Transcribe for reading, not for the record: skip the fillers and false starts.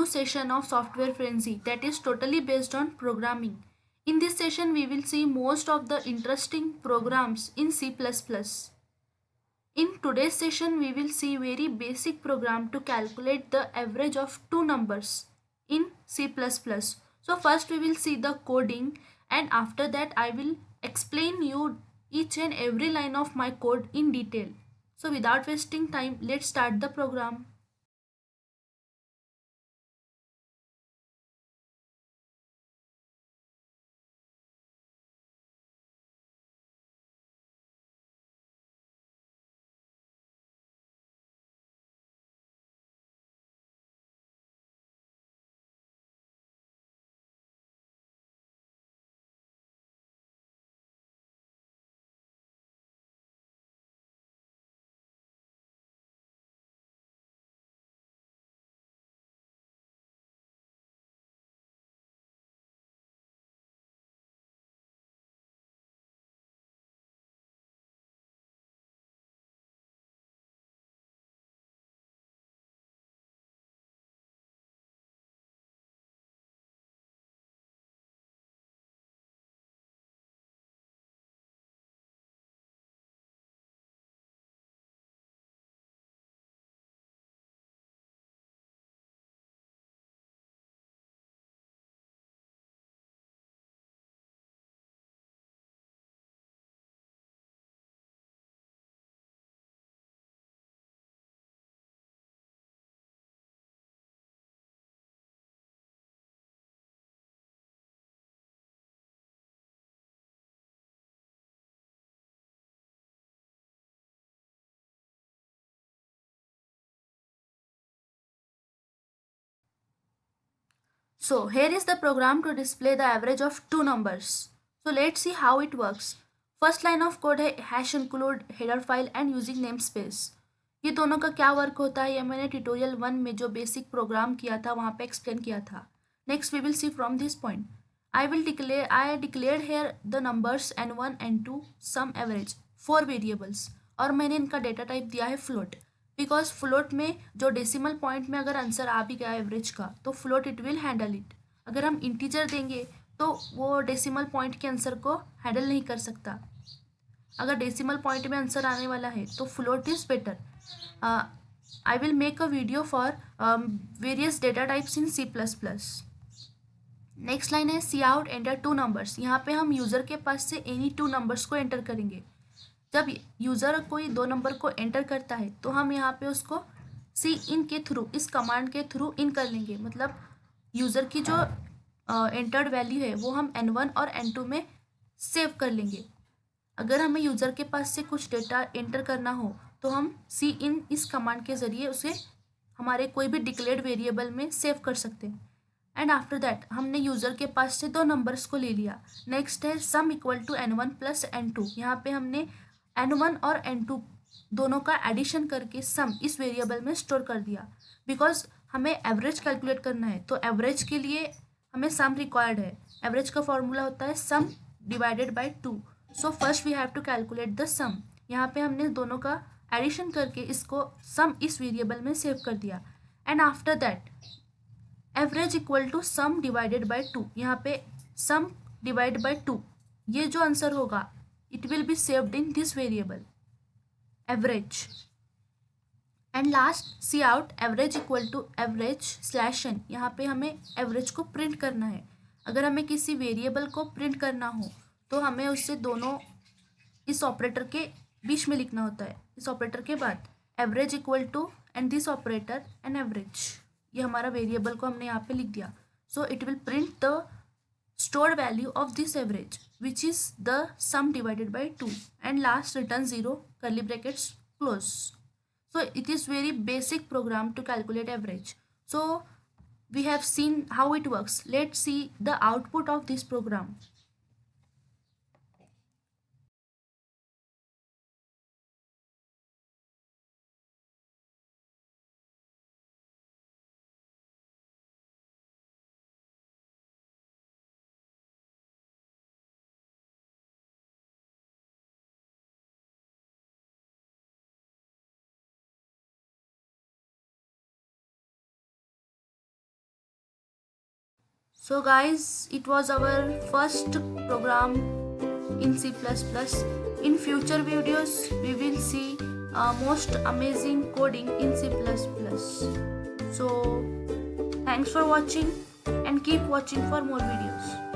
new session of Software Frenzy that is totally based on programming. In this session, we will see most of the interesting programs in C++. In today's session, we will see very basic program to calculate the average of two numbers in C++. So first we will see the coding, and after that I will explain you each and every line of my code in detail. So without wasting time, let's start the program. So here is the program to display the average of two numbers. So let's see how it works. First line of code है hash include header file and using namespace. ये दोनों का क्या work होता है, ये मैंने tutorial 1 में जो बेसिक प्रोग्राम किया था वहाँ पे एक्सप्लेन किया था. Next we will see from this point. I declared here the numbers n1 n2 sum average 4 variables और मैंने इनका डेटा टाइप दिया है float. बिकॉज फ्लोट में जो डेसिमल पॉइंट में अगर आंसर आ भी गया एवरेज का तो float it will handle it. अगर हम इंटीजर देंगे तो वो डेसिमल पॉइंट के आंसर को हैंडल नहीं कर सकता. अगर डेसिमल पॉइंट में आंसर आने वाला है तो float is better. I will make a video for various data types in C++. Next line है सी आउट एंटर टू नंबर्स. यहाँ पे हम यूज़र के पास से एनी टू नंबर्स को एंटर करेंगे. जब यूज़र कोई दो नंबर को एंटर करता है तो हम यहाँ पे उसको सी इन के थ्रू, इस कमांड के थ्रू इन कर लेंगे. मतलब यूज़र की जो एंटर्ड वैल्यू है वो हम n1 और n2 में सेव कर लेंगे. अगर हमें यूज़र के पास से कुछ डेटा एंटर करना हो तो हम सी इन इस कमांड के ज़रिए उसे हमारे कोई भी डिक्लेयर्ड वेरिएबल में सेव कर सकते हैं. एंड आफ्टर दैट हमने यूज़र के पास से दो नंबर्स को ले लिया. नेक्स्ट है sum equal to n1 plus n2. यहाँ पे हमने n1 और n2 दोनों का एडिशन करके सम इस वेरिएबल में स्टोर कर दिया. बिकॉज हमें एवरेज कैलकुलेट करना है तो एवरेज के लिए हमें सम रिक्वायर्ड है. एवरेज का फॉर्मूला होता है sum divided by 2. So first we have to calculate the sum. यहाँ पे हमने दोनों का एडिशन करके इसको सम इस वेरिएबल में सेव कर दिया. And after that average equal to sum divided by 2. यहाँ पे सम डिवाइड बाय 2 ये जो आंसर होगा it will be saved in this variable average. And last cout average equal to average slash n. यहाँ पे हमें एवरेज को print करना है. अगर हमें किसी वेरिएबल को प्रिंट करना हो तो हमें उससे दोनों इस ऑपरेटर के बीच में लिखना होता है. इस ऑपरेटर के बाद average equal to and this operator and average. ये हमारा वेरिएबल को हमने यहाँ पे लिख दिया. So it will print the stored value of this average which is the sum divided by 2 and last return 0 curly brackets close. So it is very basic program to calculate average. So we have seen how it works. Let's see the output of this program. So guys, it was our first program in C++. In future videos we will see most amazing coding in C++. So thanks for watching and keep watching for more videos.